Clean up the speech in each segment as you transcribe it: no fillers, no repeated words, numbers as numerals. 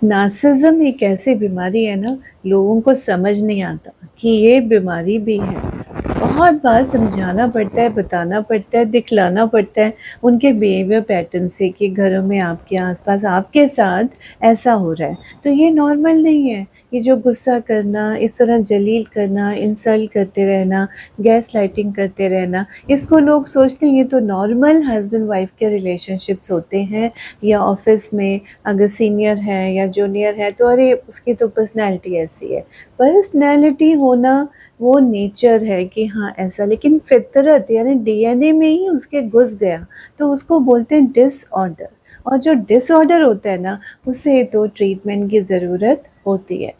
Narcissism एक ऐसी बीमारी है ना, लोगों को समझ नहीं आता कि ये बीमारी भी है। बहुत बार समझाना पड़ता है, बताना पड़ता है, दिखलाना पड़ता है उनके बिहेवियर पैटर्न से कि घरों में आपके आसपास आपके साथ ऐसा हो रहा है। तो ये नॉर्मल नहीं है। ये जो गुस्सा करना, इस तरह जलील करना, इंसल्ट करते रहना, गैस लाइटिंग करते रहना, इसको लोग सोचते हैं ये तो नॉर्मल हस्बैंड वाइफ के रिलेशनशिप्स होते हैं, या ऑफिस में अगर सीनियर है या जूनियर है तो अरे उसकी तो पर्सनैलिटी ऐसी है। पर्सनैलिटी होना वो नेचर है कि हाँ ऐसा, लेकिन फितरत यानी डीएनए में ही उसके घुस गया तो उसको बोलते हैं डिसऑर्डर। और जो डिसऑर्डर होता है ना, उसे तो ट्रीटमेंट की ज़रूरत होती है।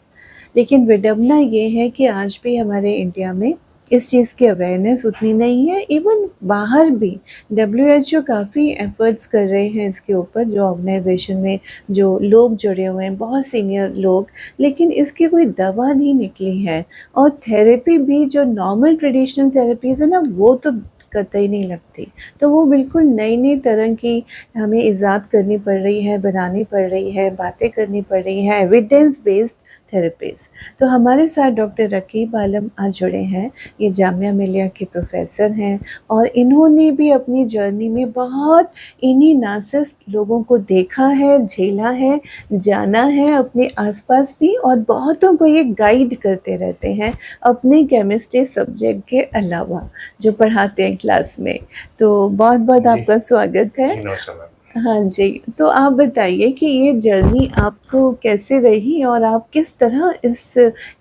लेकिन विडंबना ये है कि आज भी हमारे इंडिया में इस चीज़ की अवेयरनेस उतनी नहीं है। इवन बाहर भी डब्ल्यूएचओ काफ़ी एफर्ट्स कर रहे हैं इसके ऊपर, जो ऑर्गेनाइजेशन में जो लोग जुड़े हुए हैं, बहुत सीनियर लोग, लेकिन इसकी कोई दवा नहीं निकली है। और थेरेपी भी जो नॉर्मल ट्रेडिशनल थेरेपीज़ है ना, वो तो कतई नहीं लगती। तो वो बिल्कुल नई नई तरह की हमें इजाद करनी पड़ रही है, बनानी पड़ रही है, बातें करनी पड़ रही हैं, एविडेंस बेस्ड थेरेपीज़। तो हमारे साथ डॉक्टर रकीब आलम आज जुड़े हैं। ये जामिया मिलिया के प्रोफेसर हैं और इन्होंने भी अपनी जर्नी में बहुत इन्हीं नार्सिसिस्ट लोगों को देखा है, झेला है, जाना है अपने आसपास भी, और बहुतों को ये गाइड करते रहते हैं अपने केमिस्ट्री सब्जेक्ट के अलावा जो पढ़ाते हैं क्लास में। तो बहुत बहुत जी। आपका स्वागत है। जी, नमस्कार मैम। हाँ जी, तो आप बताइए कि ये जर्नी आपको कैसे रही और आप किस तरह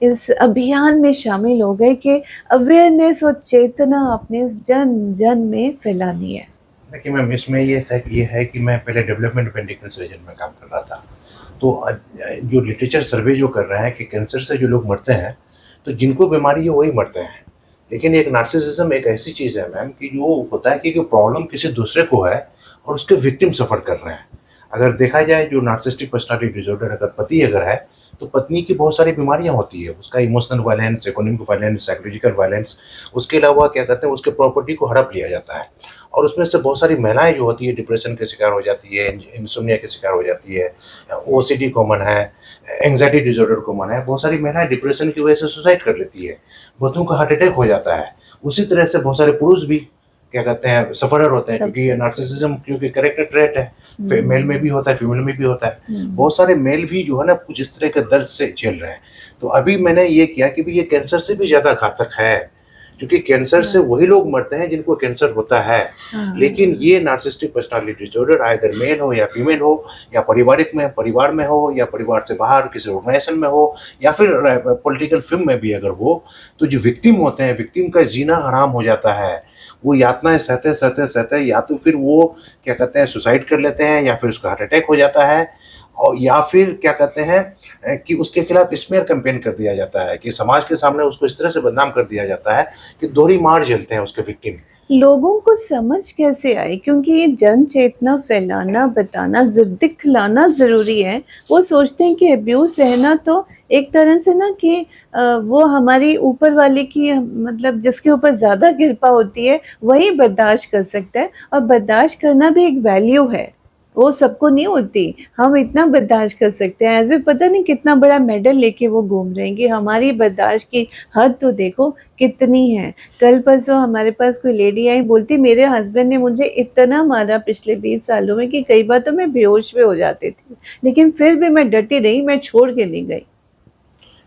इस अभियान में शामिल हो गए कि अवेयरनेस और चेतना आपने इस जन-जन में फैलानी है? देखिए मैम, इसमें ये है कि मैं पहले डेवलपमेंट ऑफ एंडोक्राइन सर्जन में काम कर रहा था। तो जो लिटरेचर सर्वे जो कर रहा है कि कैंसर से जो लोग मरते हैं, तो जिनको बीमारी है वही मरते हैं। लेकिन एक नार्सिसिज्म एक ऐसी चीज़ है मैम कि जो होता है कि प्रॉब्लम किसी दूसरे को है और उसके विक्टिम सफ़र कर रहे हैं। अगर देखा जाए जो नार्सिसिस्टिक पर्सनैलिटी डिसऑर्डर अगर पति अगर है, तो पत्नी की बहुत सारी बीमारियाँ होती है। उसका emotional violence, economic violence, psychological violence, उसके अलावा क्या कहते हैं उसके प्रॉपर्टी को हड़प लिया जाता है। और उसमें से बहुत सारी महिलाएँ जो होती है डिप्रेशन के शिकार हो जाती है, इंसोम्निया के शिकार हो जाती है, ओसीडी कॉमन है, एंग्जायटी डिसऑर्डर कॉमन है। बहुत सारी महिलाएँ डिप्रेशन की वजह से सुसाइड कर लेती है, बहुतों को हार्ट अटैक हो जाता है। उसी तरह से बहुत सारे पुरुष भी क्या कहते हैं सफ़रर होते हैं, क्योंकि ये नार्सिसिज्म क्योंकि कैरेक्टर ट्रेट है, मेल में भी होता है, फीमेल में भी होता है। बहुत सारे मेल भी जो है ना कुछ इस तरह के दर्द से झेल रहे हैं। तो अभी मैंने ये किया कि ये कैंसर से भी ज़्यादा घातक है, क्योंकि कैंसर से वही लोग मरते हैं जिनको कैंसर होता है। लेकिन ये narcissistic personality disorder either male हो या फीमेल हो, या परिवार में हो, या परिवार से बाहर किसी ऑर्गेनाइजेशन में हो, या फिर पॉलिटिकल फिल्म में भी अगर हो, तो जो विक्टिम होते हैं, विक्टिम का जीना हराम हो जाता है। वो यातनाएँ सहते या तो फिर वो क्या कहते हैं सुसाइड कर लेते हैं, या फिर उसका हार्ट अटैक हो जाता है, और या फिर क्या कहते हैं कि उसके खिलाफ स्मीयर कैंपेन कर दिया जाता है, कि समाज के सामने उसको इस तरह से बदनाम कर दिया जाता है कि दोहरी मार झेलते हैं उसके विक्टिम। लोगों को समझ कैसे आए? क्योंकि ये जन चेतना फैलाना, बताना, दिखलाना ज़रूरी है। वो सोचते हैं कि अब्यूज़ सहना तो एक तरह से ना कि वो हमारी ऊपर वाले की मतलब जिसके ऊपर ज़्यादा कृपा होती है, वही बर्दाश्त कर सकता है, और बर्दाश्त करना भी एक वैल्यू है। वो सबको नहीं होती। हम इतना बर्दाश्त कर सकते हैं, ऐसे पता नहीं कितना बड़ा मेडल लेके वो घूम रहे हैं कि हमारी बर्दाश्त की हद तो देखो कितनी है। कल परसों हमारे पास कोई लेडी आई, बोलती मेरे हस्बैंड ने मुझे इतना मारा पिछले 20 सालों में कि कई बार तो मैं बेहोश भी हो जाती थी, लेकिन फिर भी मैं डटी रही, मैं छोड़ के नहीं गई।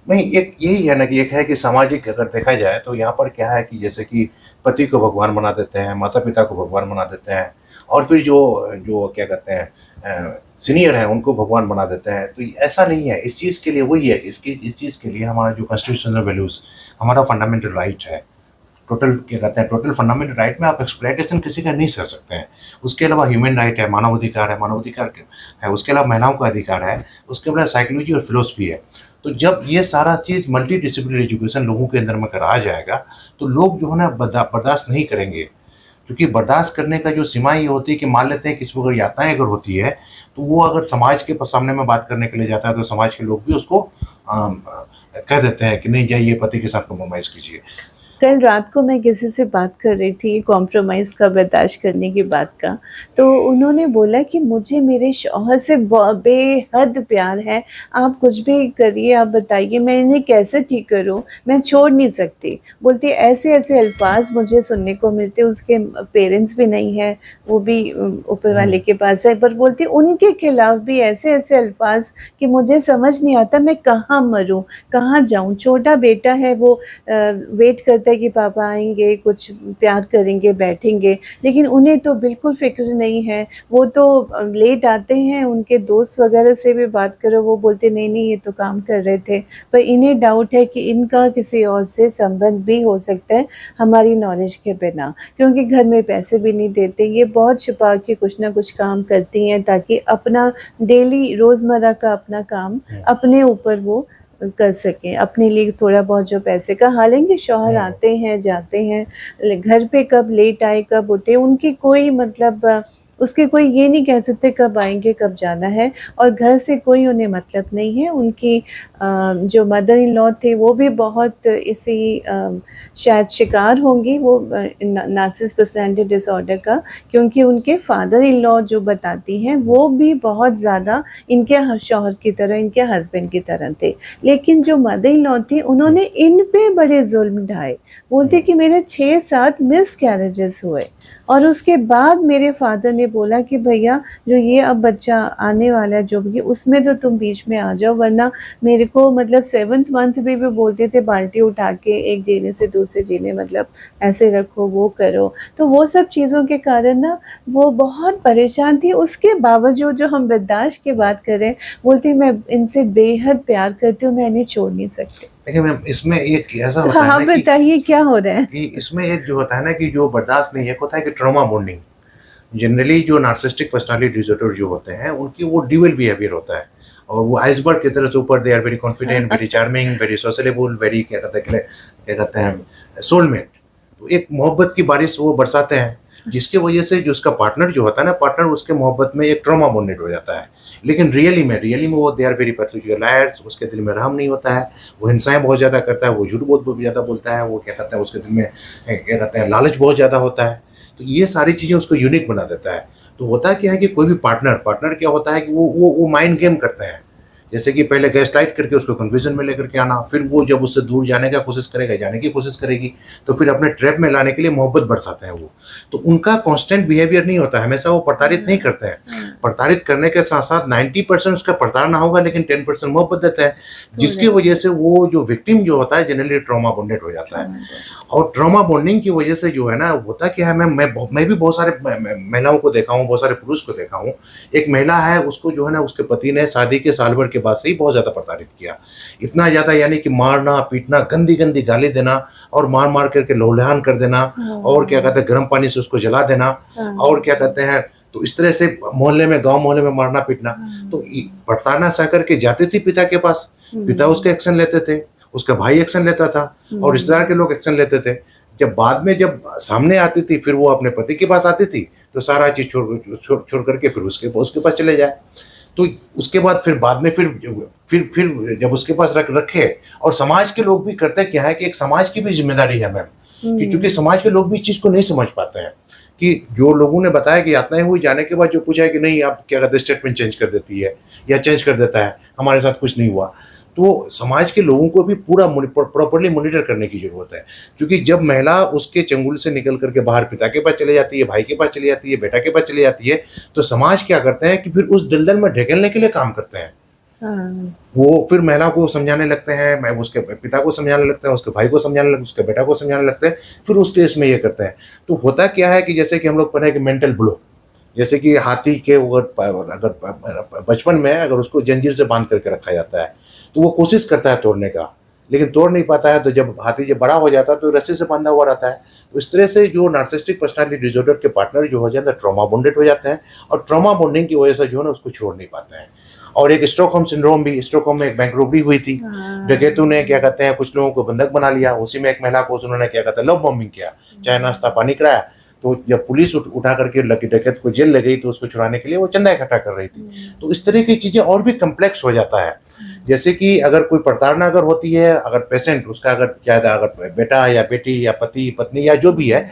नहीं, एक यही है ना कि एक है कि सामाजिक अगर देखा जाए तो यहाँ पर क्या है कि जैसे कि पति को भगवान बना देते हैं, माता-पिता को भगवान बना देते हैं, और फिर जो जो क्या कहते हैं सीनियर हैं उनको भगवान बना देते हैं। तो ऐसा नहीं है, इस चीज़ के लिए वही है कि इस चीज़ के लिए हमारा जो कॉन्स्टिट्यूशनल वैल्यूज़, हमारा फंडामेंटल राइट है, टोटल क्या कहते हैं टोटल फंडामेंटल राइट में आप एक्सप्लॉइटेशन किसी का नहीं कर सकते हैं। उसके अलावा ह्यूमन राइट है, मानवाधिकार है, है, उसके अलावा महिलाओं का अधिकार है, उसके अलावा साइकोलॉजी और फिलॉसफी है। तो जब ये सारा चीज़ मल्टी डिसिप्लिनरी एजुकेशन लोगों के अंदर में अगर आ जाएगा, तो लोग जो है ना बर्दाश्त नहीं करेंगे। क्योंकि बर्दाश्त करने का जो सीमाएँ ये होती है कि मान लेते हैं किसी को अगर यातनाएँ अगर होती है, तो वो अगर समाज के सामने में बात करने के लिए जाता है, तो समाज के लोग भी उसको कह देते हैं कि नहीं जाइए पति के साथ कॉम्प्रोमाइज़ कीजिए। कल रात को मैं किसी से बात कर रही थी कॉम्प्रोमाइज़ का बर्दाश्त करने की बात का, तो उन्होंने बोला कि मुझे मेरे शौहर से बेहद प्यार है, आप कुछ भी करिए, आप बताइए मैं इन्हें कैसे ठीक करूँ? मैं छोड़ नहीं सकती। बोलती ऐसे-ऐसे अल्फ़ाज़ मुझे सुनने को मिलते, उसके पेरेंट्स भी नहीं हैं, वो भी ऊपर वाले हुँ, के पास है, पर बोलती उनके खिलाफ़ भी ऐसे-ऐसे अल्फ़ाज़ कि मुझे समझ नहीं आता मैं कहाँ मरूँ, कहाँ जाऊँ? छोटा बेटा है वो वेट करता है कि पापा आएँगे, कुछ प्यार करेंगे, बैठेंगे, लेकिन उन्हें तो बिल्कुल फ़िक्र नहीं है। वो तो लेट आते हैं, उनके दोस्त वग़ैरह से भी बात करो, वो बोलते नहीं-नहीं ये तो काम कर रहे थे। पर इन्हें डाउट है कि इनका किसी और से संबंध भी हो सकता है, हमारी नॉलेज के बिना, क्योंकि घर में पैसे भी नहीं देते। ये बहुत छुपा के कुछ न कुछ काम करती हैं ताकि अपना डेली रोज़मर्रा का अपना काम हुँ, अपने ऊपर वो कर सकें, अपने लिए थोड़ा बहुत जो पैसे का हालाँकि शौहर हुँ। आते हैं, जाते हैं, घर पे कब लेट आए, कब उठे, उनकी कोई मतलब उसके कोई ये नहीं कह सकते कब आएँगे, कब जाना है और घर से कोई उन्हें मतलब नहीं है। उनकी जो मदर इन लॉ थे, वो भी बहुत इसी शायद शिकार होंगी वो नार्सिसिस्ट पर्सनैलिटी डिसऑर्डर का, क्योंकि उनके फादर इन लॉ जो बताती हैं, वो भी बहुत ज़्यादा इनके शौहर की तरह, इनके हस्बैंड की तरह थे। लेकिन जो मदर इन लॉ थी हुँ, उन्होंने इन पे बड़े ज़ुल्म ढाए। बोलती हुँ, कि मेरे 6-7 मिसकैरेजेस हुए और उसके बाद मेरे फादर ने बोला कि भैया जो ये अब बच्चा आने वाला है जो भी उसमें तो तुम बीच में आ जाओ, वरना मेरे को मतलब 7th मंथ में भी बोलते थे बाल्टी उठा के एक जीने से दूसरे जीने मतलब ऐसे रखो, वो करो। तो वो सब चीज़ों के कारण ना वो बहुत परेशान थी। उसके बावजूद जो हम बर्दाश्त की बात करें, बोलती मैं इनसे बेहद प्यार करती हूँ, मैं इन्हें छोड़ नहीं सकती। देखिए मैम, इसमें एक ऐसा तो होता है हाँ, ना बताइए क्या हो रहा है? कि इसमें एक जो होता है ना कि जो बर्दाश्त नहीं है, एक होता है कि ट्रॉमा बॉन्डिंग। जनरली जो नार्सिसिस्टिक पर्सनैलिटी डिसऑर्डर जो होते हैं, उनकी वो ड्यूअल बिहेवियर होता है और वो आइसबर्ग की तरह से ऊपर they are very confident, very charming, very sociable, very क्या कहते हैं सोलमेट। तो एक मोहब्बत की बारिश वो बरसाते हैं, जिसकी वजह से जो उसका पार्टनर जो होता है ना, पार्टनर उसके मोहब्बत में एक ट्रॉमा बॉन्डेड हो जाता है। लेकिन रियली में वो they are very pathological liars, उसके दिल में रहम नहीं होता है, वो हिंसाएँ बहुत ज़्यादा करता है, वो झूठ बहुत ज़्यादा बोलता है, वो क्या कहते हैं उसके दिल में क्या कहते हैं लालच बहुत ज़्यादा होता है। तो ये सारी चीज़ें उसको यूनिक बना देता है। तो होता क्या है कि कोई भी पार्टनर क्या होता है कि वो माइंड गेम करते हैं। जैसे कि पहले गैसलाइट करके उसको कन्फ्यूज़न में लेकर के आना, फिर वो जब उससे दूर जाने का कोशिश करेगा, जाने की कोशिश करेगी, तो फिर अपने ट्रैप में लाने के लिए मोहब्बत बरसाते हैं वो। तो उनका कांस्टेंट बिहेवियर नहीं होता है, हमेशा वो प्रताड़ित नहीं करते हैं। प्रताड़ित करने के साथ-साथ 90% उसका प्रताड़ना होगा, लेकिन 10% मोहब्बत देते हैं, जिसकी करेक्ट, वजह से वो जो विक्टिम जो होता है जनरली ट्रॉमा बॉन्डेड हो जाता है। Trauma bond. और ट्रॉमा बॉन्डिंग की वजह से जो है ना, होता क्या है, मैं भी बहुत सारे महिलाओं को देखा हूँ, बहुत सारे पुरुष को देखा हूँ। एक महिला है, उसको जो है ना उसके पति ने शादी के साल भर के बाद से ही बहुत ज़्यादा प्रताड़ित किया। इतना ज़्यादा यानी कि मारना, पीटना, गंदी-गंदी गाली देना और मार-मार करके लहूलुहान कर देना और क्या हाँ, कहते हैं गर्म पानी से उसको जला देना और क्या हाँ, कहते हैं, तो इस तरह से मोहल्ले में, गाँव मोहल्ले में मारना-पीटना। तो हाँ। इ प्रताड़ना सह करके जाती थी पिता के पास, पिता उसके हुँ, एक्शन लेते थे, उसका भाई एक्शन लेता था और रिश्तेदार के हुँ, लोग एक्शन लेते थे। जब बाद में जब सामने आती थी, फिर वो अपने पति के पास आती थी, तो सारा चीज़ छोड़ करके फिर उसके पास चले जाए। तो उसके बाद फिर बाद में फिर जब उसके पास रखे और समाज के लोग भी करते क्या है कि एक समाज की भी ज़िम्मेदारी है मैम, कि क्योंकि हुँ, समाज के लोग भी इस चीज़ को नहीं समझ पाते हैं, कि जो लोगों ने बताया कि यातनाएँ हुई, जाने के बाद जो पूछा है कि नहीं आप क्या कहते हैं स्टेटमेंट चेंज कर देती है या चेंज कर देता है, हमारे साथ कुछ नहीं हुआ। तो समाज के लोगों को भी पूरा प्रॉपर्ली मॉनिटर करने की ज़रूरत है, क्योंकि जब महिला उसके चंगुल से निकल कर के बाहर पिता के पास चली जाती है, भाई के पास चली जाती है, बेटा के पास चली जाती है, तो समाज क्या करते हैं कि फिर उस दलदल में ढकेलने के लिए काम करते हैं। हाँ, वो फिर महिला को समझाने लगते हैं, मैं उसके पिता को समझाने लगते हैं, उसके भाई को समझाने लगते हैं, उसके बेटा को समझाने लगते हैं, फिर उस केस में ये करते हैं। तो होता क्या है कि जैसे कि हम लोग पढ़े हैं कि मेंटल ब्लॉक, जैसे कि हाथी के अगर बचपन में अगर उसको जंजीर से बांध करके रखा जाता है, तो वो कोशिश करता है तोड़ने का, लेकिन तोड़ नहीं पाता है, तो जब हाथी जब बड़ा हो जाता है तो रस्सी से बंधा हुआ रहता है। तो इस तरह से जो नार्सिसिस्टिक पर्सनैलिटी डिसऑर्डर के पार्टनर जो हो जाते हैं ट्रॉमा बॉन्डेड हो जाते हैं और ट्रॉमा बॉन्डिंग की वजह से जो है ना उसको छोड़ नहीं पाते हैं। और एक स्टॉकहोम सिंड्रोम भी, स्टॉकहोम में एक बैंक रॉबरी हुई थी, डकैतों ने क्या कहते हैं कुछ लोगों को बंधक बना लिया, उसी में एक महिला को उन्होंने क्या कहते हैं लव बॉम्बिंग किया, चाय नाश्ता पानी कराया। तो जब पुलिस उठा करके लकी डकैत को जेल ले गई तो उसको छुड़ाने के लिए वो चंदा इकट्ठा कर रही थी। तो इस तरह की चीज़ें और भी कम्प्लेक्स हो जाता है। जैसे कि अगर कोई प्रताड़ना अगर होती है, अगर पेशेंट उसका अगर ज़्यादा अगर बेटा या बेटी या पति पत्नी या जो भी है,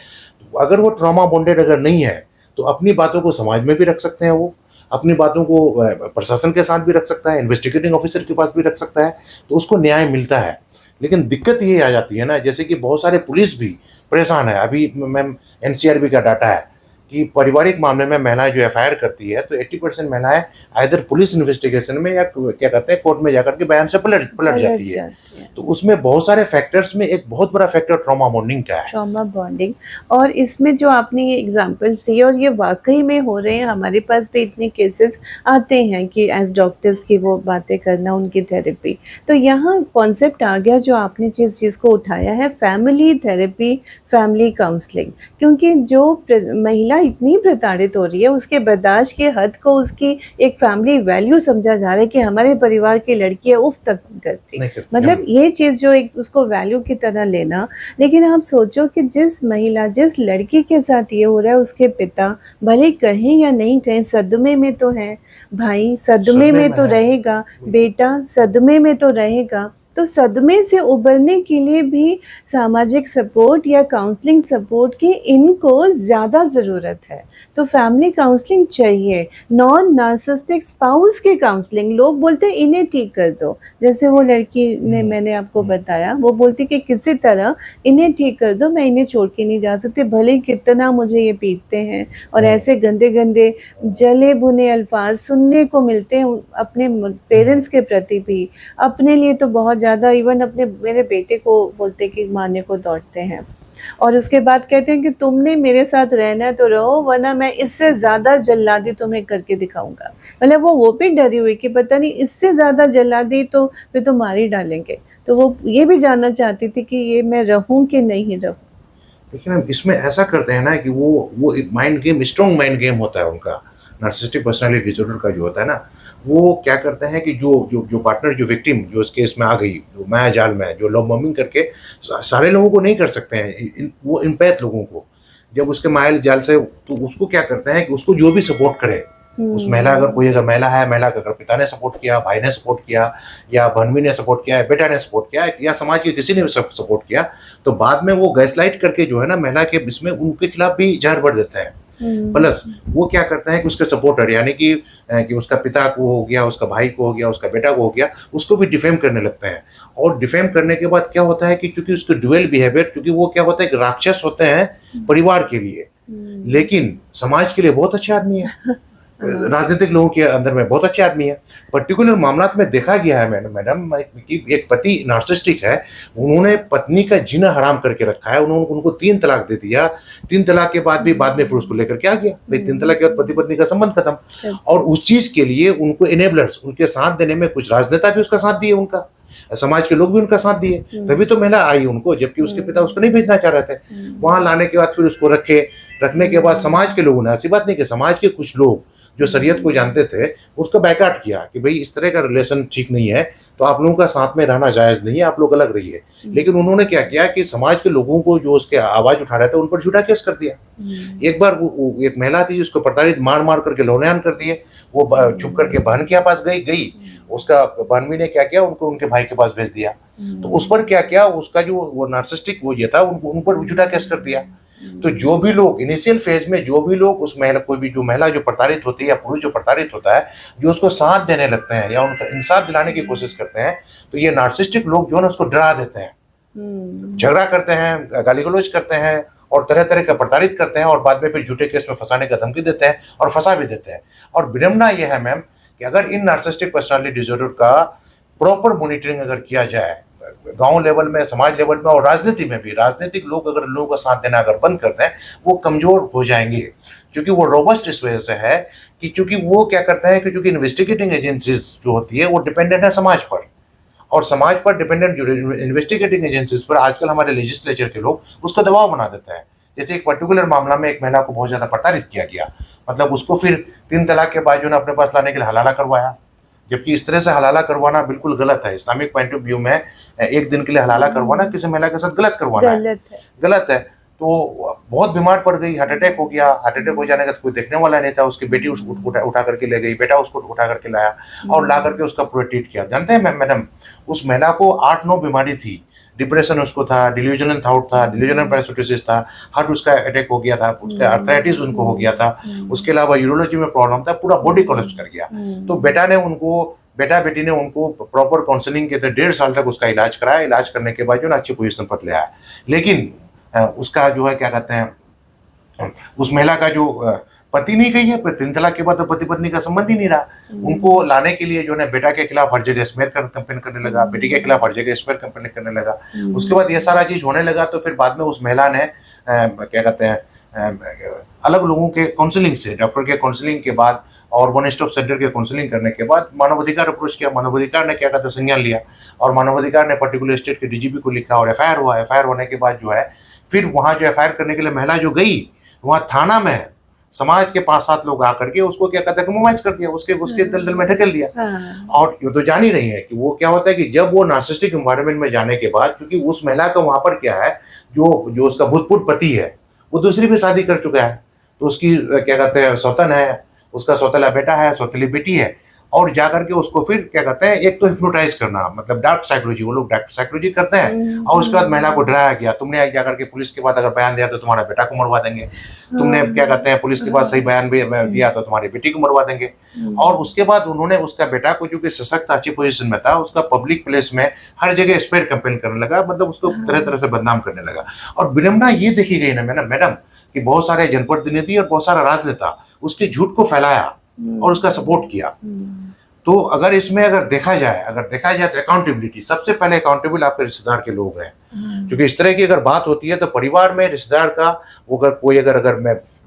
अगर वो ट्रॉमा बॉन्डेड अगर नहीं है, तो अपनी बातों को समाज में भी रख सकते हैं वो, अपनी बातों को प्रशासन के साथ भी रख सकता है, इन्वेस्टिगेटिंग ऑफिसर के पास भी रख सकता है, तो उसको न्याय मिलता है। लेकिन दिक्कत ये आ जाती है ना, जैसे कि बहुत सारे पुलिस भी परेशान है। अभी मैम एनसीआरबी का डाटा है कि पारिवारिक मामले में महिलाएं जो एफआईआर करती है, तो 80% महिलाएं आइदर पुलिस इन्वेस्टिगेशन में या क्या कहते हैं कोर्ट में जाकर के बयान से पलट जाती है। तो उसमें बहुत सारे फैक्टर्स में एक बहुत बड़ा फैक्टर ट्रॉमा बॉन्डिंग का है। ट्रॉमा बॉन्डिंग, और इसमें जो आपने ये एग्जांपल्स दिए और ये वाकई में हो रहे हैं, हमारे पास भी इतने केसेस आते हैं कि एज डॉक्टर्स की वो बातें करना, उनकी थेरेपी। तो यहाँ कॉन्सेप्ट आ गया जो आपने जिस चीज़ को उठाया है, फैमिली थेरेपी, फैमिली काउंसलिंग। क्योंकि जो महिला इतनी प्रताड़ित हो रही है, उसके बर्दाश्त के हद को उसकी एक फैमिली वैल्यू समझा जा रहा है कि हमारे परिवार की लड़की है, उफ तक करती, मतलब ये चीज़ जो एक उसको वैल्यू की तरह लेना। लेकिन आप सोचो कि जिस महिला, जिस लड़की के साथ ये हो रहा है, उसके पिता भले कहें या नहीं कहें सदमे में तो है, भाई सदमे में तो रहेगा, बेटा सदमे में तो रहेगा। तो सदमे से उबरने के लिए भी सामाजिक सपोर्ट या काउंसलिंग सपोर्ट की इनको ज़्यादा ज़रूरत है। तो फैमिली काउंसलिंग चाहिए, नॉन नार्सिसिस्टिक स्पाउस की काउंसलिंग। लोग बोलते हैं इन्हें ठीक कर दो, जैसे वो लड़की ने मैंने आपको बताया, वो बोलती कि किसी तरह इन्हें ठीक कर दो, मैं इन्हें छोड़ के नहीं जा सकती, भले कितना मुझे ये पीटते हैं। और ऐसे गंदे गंदे जले भुने अल्फाज सुनने को मिलते हैं अपने पेरेंट्स के प्रति भी, अपने लिए तो बहुत ज़्यादा। इवन अपने मेरे बेटे को बोलते कि मारने को दौड़ते हैं, और उसके बाद कहते हैं कि तुमने मेरे साथ रहना है तो रहो, वरना मैं इससे ज़्यादा जल्लादी तुम्हें करके दिखाऊंगा। मतलब वो भी डरी हुई कि पता नहीं इससे ज़्यादा जल्लादी तो फिर तो मार ही डालेंगे। तो वो ये भी जानना चाहती थी कि ये मैं रहूं कि नहीं रहूं। देखिए ना, इसमें ऐसा करते हैं ना कि वो एक mind game, strong mind game होता है उनका। नार्सिसिस्टिक पर्सनालिटी डिसऑर्डर का जो होता है ना, वो क्या करते हैं कि जो जो जो पार्टनर, जो विक्टिम जो इस केस में आ गई, जो माया जाल में जो लव बॉम्बिंग करके सारे लोगों को नहीं कर सकते हैं, वो इम्पैथ लोगों को जब उसके माया जाल से, तो उसको क्या करते हैं कि उसको जो भी सपोर्ट करे, उस महिला, अगर कोई अगर महिला है, महिला का अगर पिता ने सपोर्ट किया, भाई ने सपोर्ट किया, या बहनवी ने सपोर्ट किया, बेटा ने सपोर्ट किया, या समाज के किसी ने भी सपोर्ट किया, तो बाद में वो गैसलाइट करके जो है ना महिला के इसमें उनके खिलाफ भी जहर भर देते हैं। प्लस वो क्या करते हैं कि उसके सपोर्टर, यानी कि उसका पिता को हो गया, उसका भाई को हो गया, उसका बेटा को हो गया, उसको भी डिफेम करने लगते हैं। और डिफेम करने के बाद क्या होता है कि क्योंकि उसके ड्यूअल बिहेवियर, क्योंकि वो क्या होता है कि राक्षस होते हैं परिवार के लिए, लेकिन समाज के लिए बहुत अच्छे आदमी है, राजनीतिक लोगों के अंदर में बहुत अच्छे आदमी है। पर्टिकुलर मामला में देखा गया है मैडम कि एक पति नार्सिसिस्टिक है, उन्होंने पत्नी का जीना हराम करके रखा है, उन्होंने उनको 3 तलाक दे दिया। 3 तलाक के बाद भी बाद में फिर उसको लेकर क्या किया भाई, 3 तलाक के बाद पति पत्नी का संबंध खत्म। और उस चीज के लिए उनको इनेबलर्स, उनके साथ देने में कुछ राजनेता भी उसका साथ दिए, उनका समाज के लोग भी उनका साथ दिए, तभी तो महिला आई उनको, जबकि उसके पिता उसको नहीं भेजना चाह रहे थे। वहां लाने के बाद फिर उसको रखने के बाद समाज के लोगों ने, ऐसी बात नहीं कि समाज के कुछ लोग जो शरीयत को जानते थे, उसका बैकआउट किया कि भाई इस तरह का रिलेशन ठीक नहीं है, तो आप लोगों का साथ में रहना जायज़ नहीं है, आप लोग अलग रहिए। लेकिन उन्होंने क्या किया कि समाज के लोगों को जो उसके आवाज़ उठा रहे थे, उन पर झूठा केस कर दिया। एक बार वो एक महिला थी जिसको प्रताड़ित मार करके लौनियान कर दिए, वो छुप करके बहन के पास गई, उसका बहनवी ने क्या किया, उनको उनके भाई के पास भेज दिया। तो उस पर क्या किया, उसका जो वो नार्सिसिस्टिक वो ये था, उन पर झूठा केस कर दिया। तो जो भी लोग इनिशियल फेज में, जो भी लोग उस महिला, कोई भी जो महिला जो प्रताड़ित होती है या पुरुष जो प्रताड़ित होता है, जो उसको साथ देने लगते हैं या उनका इंसाफ दिलाने की कोशिश करते हैं, तो ये नार्सिसिस्टिक लोग जो है ना उसको डरा देते हैं, झगड़ा करते हैं, गाली गलौज करते हैं और तरह तरह का प्रताड़ित करते हैं, और बाद में फिर झूठे केस में फंसाने का धमकी देते हैं और फंसा भी देते हैं। और विडंबना यह है मैम कि अगर इन नार्सिसिस्टिक पर्सनालिटी डिसऑर्डर का प्रॉपर मॉनिटरिंग अगर किया जाए गांव लेवल में, समाज लेवल में और राजनीति में भी, राजनीतिक लोग अगर लोगों का साथ देना अगर बंद कर दें, वो कमजोर हो जाएंगे। क्योंकि वो रोबस्ट इस वजह से है कि क्योंकि वो क्या करते हैं कि क्योंकि इन्वेस्टिगेटिंग एजेंसीज जो होती है वो डिपेंडेंट है समाज पर, और समाज पर डिपेंडेंट जो इन्वेस्टिगेटिंग एजेंसीज पर आजकल हमारे लेजिस्लेचर के लोग उसका दबाव बना देते हैं। जैसे एक पर्टिकुलर मामला में एक महिला को बहुत ज़्यादा प्रताड़ित किया गया, मतलब उसको फिर 3 तलाक के बाद जो अपने पास लाने के लिए हलाला करवाया, जबकि इस तरह से हलाला करवाना बिल्कुल गलत है। इस्लामिक पॉइंट ऑफ व्यू में एक दिन के लिए हलाला करवाना किसी महिला के साथ गलत करवाना है, गलत है। तो बहुत बीमार पड़ गई, हार्ट अटैक हो गया। हार्ट अटैक हो जाने का तो कोई देखने वाला नहीं था। उसकी बेटी उसको उठा करके ले गई, बेटा उसको उठा करके लाया और ला करके उसका पूरा ट्रीट किया। जानते हैं मैडम, उस महिला को 8-9 बीमारी थी। डिप्रेशन उसको था, डिल्यूजनल थॉट था, डिल्यूजनल पैरासिटिस था, हार्ट उसका अटैक हो गया था, उसका अर्थराइटिस उनको हो गया था, उसके अलावा यूरोलॉजी में प्रॉब्लम था, पूरा बॉडी कोलैप्स कर गया। तो बेटा बेटी ने उनको प्रॉपर काउंसलिंग के 1.5 साल तक उसका इलाज कराया। इलाज करने के बाद जो ना अच्छी पोजीशन पर ले आया। लेकिन उसका जो है क्या कहते हैं, उस महिला का जो पति नहीं कही है, 3 तलाक के बाद तो पति पत्नी का संबंध ही नहीं रहा। उनको लाने के लिए जो है बेटा के खिलाफ हर जगह स्मेयर कंपेन करने लगा, बेटी के खिलाफ हर जगह स्मेयर कंपेन करने लगा। उसके बाद ये सारा चीज होने लगा तो फिर बाद में उस महिला ने क्या कहते हैं, अलग लोगों के काउंसलिंग से, डॉक्टर के काउंसलिंग के बाद और वन स्टॉप सेंटर के काउंसलिंग करने के बाद मानवाधिकार अप्रोच किया। मानवाधिकार ने क्या कहते हैं, संज्ञान लिया और मानवाधिकार ने पर्टिकुलर स्टेट के डीजीपी को लिखा और एफआईआर हुआ। एफआईआर होने के बाद जो है फिर वहां जो एफआईआर करने के लिए महिला जो गई, वहां थाना में समाज के 5-7 लोग आकर के उसको क्या कहते हैं, कम्प्रोमाइज कर दिया, उसके दलदल में ढकेल दिया। और ये तो जान ही रही है कि वो क्या होता है कि जब वो नार्सिसिस्टिक एनवायरनमेंट में जाने के बाद, क्योंकि उस महिला का वहां पर क्या है, जो उसका भूतपूर्व पति है वो दूसरी भी शादी कर चुका है, तो उसकी क्या कहते हैं सौतन है, उसका सौतेला बेटा है, सौतेली बेटी है। और जाकर के उसको फिर क्या कहते हैं, एक तो हिप्नोटाइज करना, मतलब डार्क साइकोलॉजी, वो लोग डार्क साइकोलॉजी करते हैं। और उसके बाद महिला को डराया गया, तुमने जाकर के पुलिस के बाद अगर बयान दिया तो तुम्हारा बेटा को मरवा देंगे, तुमने क्या कहते हैं पुलिस के बाद सही बयान भी दिया तो तुम्हारी बेटी को मरवा देंगे। और उसके बाद उन्होंने उसका बेटा को, जो कि सशक्त अच्छी पोजीशन में था, उसका पब्लिक प्लेस में हर जगह स्पेयर कैंपेन करने लगा, मतलब उसको तरह तरह से बदनाम करने लगा। और विडंबना ये देखी गई ना मैडम कि बहुत सारे जनप्रतिनिधि और बहुत सारा राजनेता उसके झूठ को फैलाया और उसका सपोर्ट किया। तो अगर इसमें अगर देखा जाए तो अकाउंटेबिलिटी, सबसे पहले अकाउंटेबल आपके रिश्तेदार के लोग हैं। क्योंकि इस तरह की अगर बात होती है तो परिवार में रिश्तेदार का, अगर कोई अगर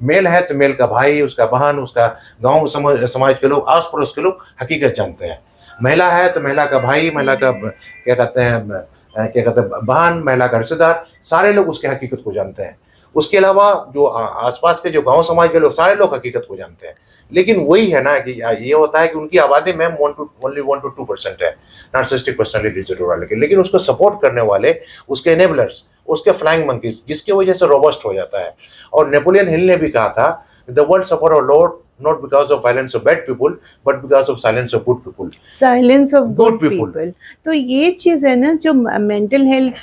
मेल है तो मेल का भाई, उसका बहन, उसका गांव समाज के लोग, आस पड़ोस के लोग हकीकत जानते हैं। महिला है तो महिला का भाई, महिला का क्या कहते हैं बहन, महिला का रिश्तेदार, सारे लोग उसके हकीकत को जानते हैं। उसके अलावा जो आसपास के जो गांव समाज के लोग, सारे लोग हकीकत को जानते हैं। लेकिन वही है ना कि ये होता है कि उनकी आबादी में ओनली 1 to 2% है नार्सिसिस्टिक पर्सनालिटी डिसऑर्डर वाले के, लेकिन उसको सपोर्ट करने वाले, उसके एनेबलर्स, उसके फ्लाइंग मंकीज, जिसकी वजह से रोबस्ट हो जाता है। और नेपोलियन हिल ने भी कहा था, the world suffer a lot not because of violence of bad people but because of silence of good people, silence of good people. तो ये चीज़ है ना जो मेंटल हेल्थ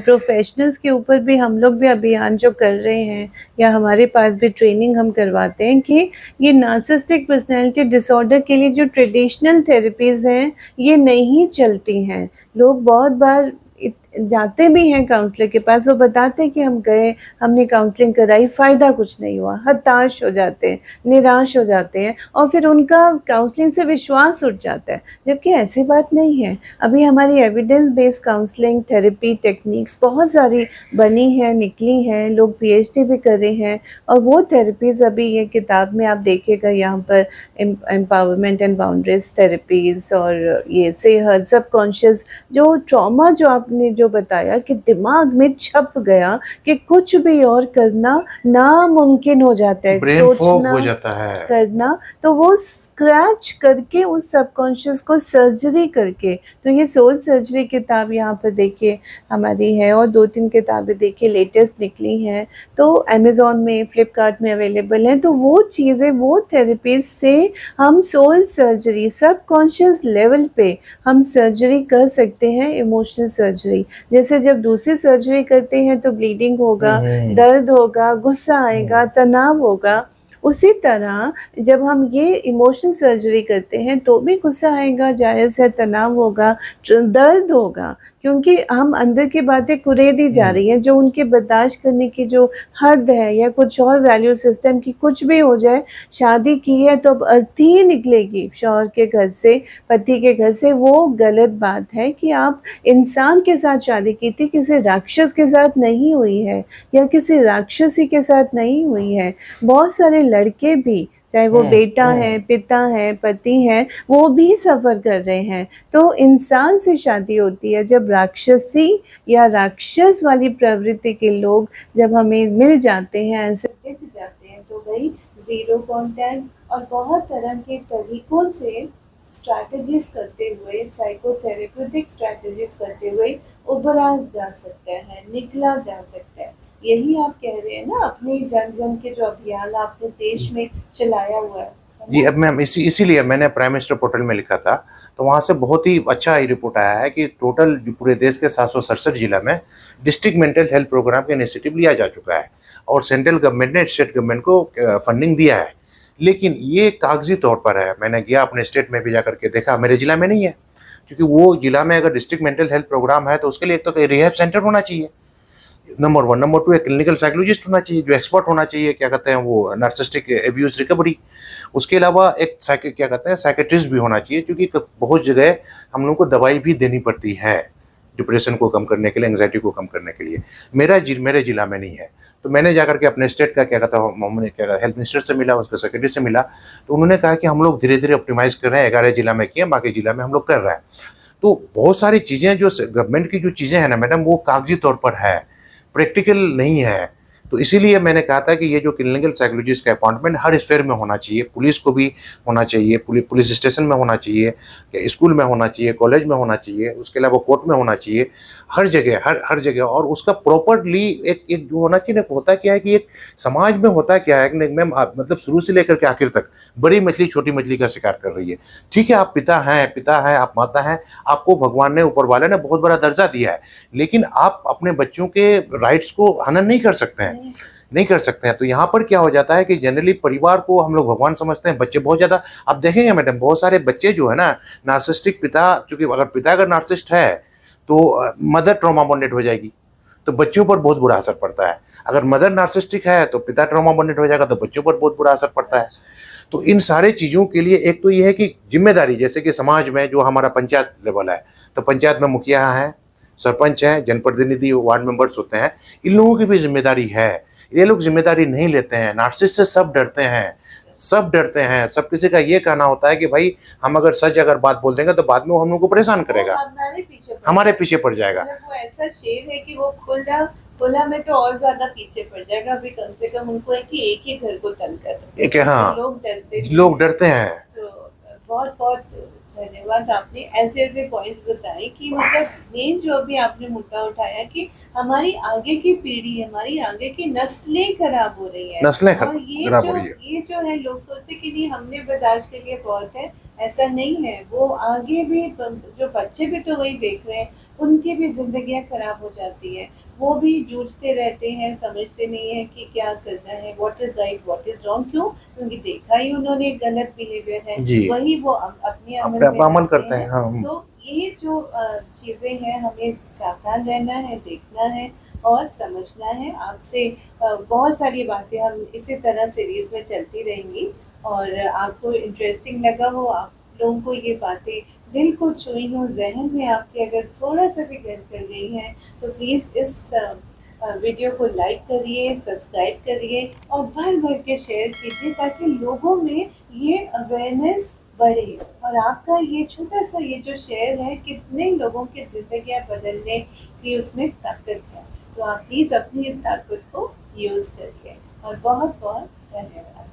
प्रोफेशनल्स के ऊपर भी हम लोग भी अभियान जो कर रहे हैं, या हमारे पास भी ट्रेनिंग हम करवाते हैं कि ये नार्सिसिस्टिक पर्सनैलिटी डिसऑर्डर के लिए जो ट्रेडिशनल थेरेपीज़ हैं ये नहीं चलती हैं। लोग बहुत बार जाते भी हैं काउंसलर के पास, वो बताते हैं कि हम गए, हमने काउंसलिंग कराई, फ़ायदा कुछ नहीं हुआ, हताश हो जाते हैं, निराश हो जाते हैं और फिर उनका काउंसलिंग से विश्वास उठ जाता है, जबकि ऐसी बात नहीं है। अभी हमारी evidence based counselling therapy techniques बहुत सारी बनी हैं, निकली हैं, लोग पीएचडी भी कर रहे हैं। और वो थेरेपीज़ अभी ये किताब में आप देखिएगा, यहाँ पर एम्पावरमेंट एंड बाउंड्रीज थेरेपीज़ और ये सेहत, सबकॉन्शियस, जो ट्रॉमा जो आपने जो बताया कि दिमाग में छप गया कि कुछ भी और करना नामुमकिन हो जाता है, ब्रेन फॉग सोचना हो जाता है करना, तो वो स्क्रैच करके उस सबकॉन्शियस को सर्जरी करके, तो ये सोल सर्जरी किताब यहाँ पर देखिए हमारी है, और 2-3 किताबें देखिए लेटेस्ट निकली हैं, तो अमेज़ॉन में, फ्लिपकार्ट में अवेलेबल हैं। तो वो चीज़ें, वो थेरेपीज से हम सोल सर्जरी, सबकॉन्शियस लेवल पे हम सर्जरी कर सकते हैं, इमोशनल सर्जरी। जैसे जब दूसरी सर्जरी करते हैं तो ब्लीडिंग होगा, दर्द होगा, गुस्सा आएगा, तनाव होगा, उसी तरह जब हम ये इमोशनल सर्जरी करते हैं तो भी गुस्सा आएगा, जायज़ है, तनाव होगा, दर्द होगा, क्योंकि हम अंदर की बातें कुरेदी जा रही हैं, जो उनके बर्दाश्त करने की जो हद है, या कुछ और वैल्यू सिस्टम की कुछ भी हो जाए। शादी की है तो अब अर्थी ही निकलेगी शौहर के घर से, पति के घर से। वो गलत बात है कि आप इंसान के साथ शादी की थी, किसी राक्षस के साथ नहीं हुई है, या किसी राक्षसी के साथ नहीं हुई है। बहुत सारे लड़के भी, चाहे वो बेटा है, पिता है, पति है, वो भी सफ़र कर रहे हैं। तो इंसान से शादी होती है। जब राक्षसी या राक्षस वाली प्रवृत्ति के लोग जब हमें मिल जाते हैं, ऐसे दिख जाते हैं, तो भाई ज़ीरो कॉन्टैक्ट और बहुत तरह के तरीकों से स्ट्रैटेजीज करते हुए, साइकोथेरेप्यूटिक स्ट्रैटेजीज करते हुए उभरा जा सकता है, निकला जा सकता है। यही आप कह रहे हैं ना, अपने जन जन के जो अभियान आपने देश में चलाया हुआ है जी, ना? अब मैम इसीलिए मैंने प्राइम मिनिस्टर पोर्टल में लिखा था, तो वहाँ से बहुत ही अच्छा ही रिपोर्ट आया है कि टोटल जो पूरे देश के 767 जिला में डिस्ट्रिक्ट मेंटल हेल्थ प्रोग्राम का इनिशिएटिव लिया जा चुका है और सेंट्रल गवर्नमेंट ने स्टेट गवर्नमेंट को फंडिंग दिया है। लेकिन ये कागजी तौर पर है, मैंने गया अपने स्टेट में भी जा करके देखा, मेरे जिला में नहीं है, क्योंकि वो जिला में अगर डिस्ट्रिक्ट मेंटल हेल्थ प्रोग्राम है तो उसके लिए एक तो रिहैब सेंटर होना चाहिए, नंबर वन। नंबर टू, एक क्लिनिकल साइकोलॉजिस्ट होना चाहिए जो एक्सपर्ट होना चाहिए, क्या कहते हैं वो, नार्सिसिस्टिक एब्यूज रिकवरी। उसके अलावा एक क्या कहते हैं साइकेट्रिस्ट भी होना चाहिए, क्योंकि बहुत जगह हम लोगों को दवाई भी देनी पड़ती है डिप्रेशन को कम करने के लिए, एंग्जाइटी को कम करने के लिए। मेरे जिला में नहीं है। तो मैंने जाकर के अपने स्टेट का क्या कहता हूँ, मैंने क्या हेल्थ मिनिस्टर से मिला, उसका सेक्रेटरी से मिला, तो उन्होंने कहा कि हम लोग धीरे धीरे ऑप्टिमाइज कर रहे हैं, 11 जिला में किए, बाकी जिला में हम लोग कर रहे हैं। तो बहुत सारी चीज़ें जो गवर्नमेंट की जो चीज़ें हैं ना मैडम, वो कागजी तौर पर है, प्रैक्टिकल नहीं है। तो इसीलिए मैंने कहा था कि ये जो क्लिनिकल साइकोलॉजिस्ट का अपॉइंटमेंट हर स्फेयर में होना चाहिए, पुलिस को भी होना चाहिए, पुलिस स्टेशन में होना चाहिए, स्कूल में होना चाहिए, कॉलेज में होना चाहिए, उसके अलावा कोर्ट में होना चाहिए, हर जगह, हर जगह। और उसका प्रॉपरली एक एक जो होना चाहिए ना, होता क्या है कि एक समाज में होता क्या है कि मैम मतलब शुरू से लेकर के आखिर तक बड़ी मछली छोटी मछली का शिकार कर रही है। ठीक है, आप पिता हैं, आप माता हैं, आपको भगवान ने, ऊपर वाले ने बहुत बड़ा दर्जा दिया है, लेकिन आप अपने बच्चों के राइट्स को हनन नहीं कर सकते हैं, नहीं कर सकते हैं। तो यहाँ पर क्या हो जाता है कि जनरली परिवार को हम लोग भगवान समझते हैं, बच्चे बहुत ज़्यादा, आप देखेंगे मैडम बहुत सारे बच्चे जो है ना, नार्सिसिस्टिक पिता, चूंकि अगर पिता अगर नार्सिसिस्ट है तो मदर ट्रॉमा बॉन्डेड हो जाएगी, तो बच्चों पर बहुत बुरा असर पड़ता है। अगर मदर नार्सिसिस्टिक है तो पिता ट्रॉमा बॉन्डेड हो जाएगा, तो बच्चों पर बहुत बुरा असर पड़ता है। तो इन सारे चीज़ों के लिए एक तो ये है कि जिम्मेदारी, जैसे कि समाज में जो हमारा पंचायत लेवल है, तो पंचायत में मुखिया हैं, सरपंच हैं, जनप्रतिनिधि, वार्ड मेंबर्स होते हैं, इन लोगों की भी जिम्मेदारी है। ये लोग जिम्मेदारी नहीं लेते हैं, नार्सिसिस्ट से सब डरते हैं, सब डरते हैं। सब किसी का ये कहना होता है कि भाई हम अगर सच अगर बात बोल देंगे तो बाद में वो हम लोग को परेशान करेगा, हमारे पीछे पड़ जाएगा। वो ऐसा शेर है कि वो खुला खुला में तो और ज्यादा पीछे पड़ जाएगा। अभी कम से कम उनको है कि एक ही घर को तंग कर एक हाँ, तो लोग डरते हैं। तो बहुत बहुत धन्यवाद, आपने ऐसे ऐसे पॉइंट्स बताए कि मतलब मेन जो अभी आपने मुद्दा उठाया कि हमारी आगे की पीढ़ी, हमारी आगे की नस्लें खराब हो रही है, नस्लें और खराब हो रही है। ये जो है लोग सोचते कि नहीं हमने बर्दाश्त के लिए बहुत है, ऐसा नहीं है। वो आगे भी जो बच्चे भी तो वही देख रहे हैं, उनकी भी जिंदगियां खराब हो जाती है। वो भी जूझते रहते हैं, समझते नहीं है कि क्या करना है, what is right what is wrong. क्यों? क्योंकि देखा ही उन्होंने गलत बिहेवियर है, जी, वही वो अपने अमल अपने में अमल लाते करते हैं। हैं। हाँ, तो ये जो चीजें हैं, हमें सावधान रहना है, देखना है और समझना है। आपसे बहुत सारी बातें हम इसी तरह सीरीज में चलती रहेंगी, और आपको इंटरेस्टिंग लगा हो, आप लोगों को ये बातें दिल को छुई हो, जहन में आपके अगर थोड़ा सा भी घर कर गई है, तो प्लीज़ इस वीडियो को लाइक करिए, सब्सक्राइब करिए और भर भर के शेयर कीजिए, ताकि लोगों में ये अवेयरनेस बढ़े। और आपका ये छोटा सा ये जो शेयर है, कितने लोगों की जिंदगियां बदलने की उसमें ताकत है। तो आप प्लीज़ अपनी इस ताकत को यूज़ करिए, और बहुत बहुत धन्यवाद।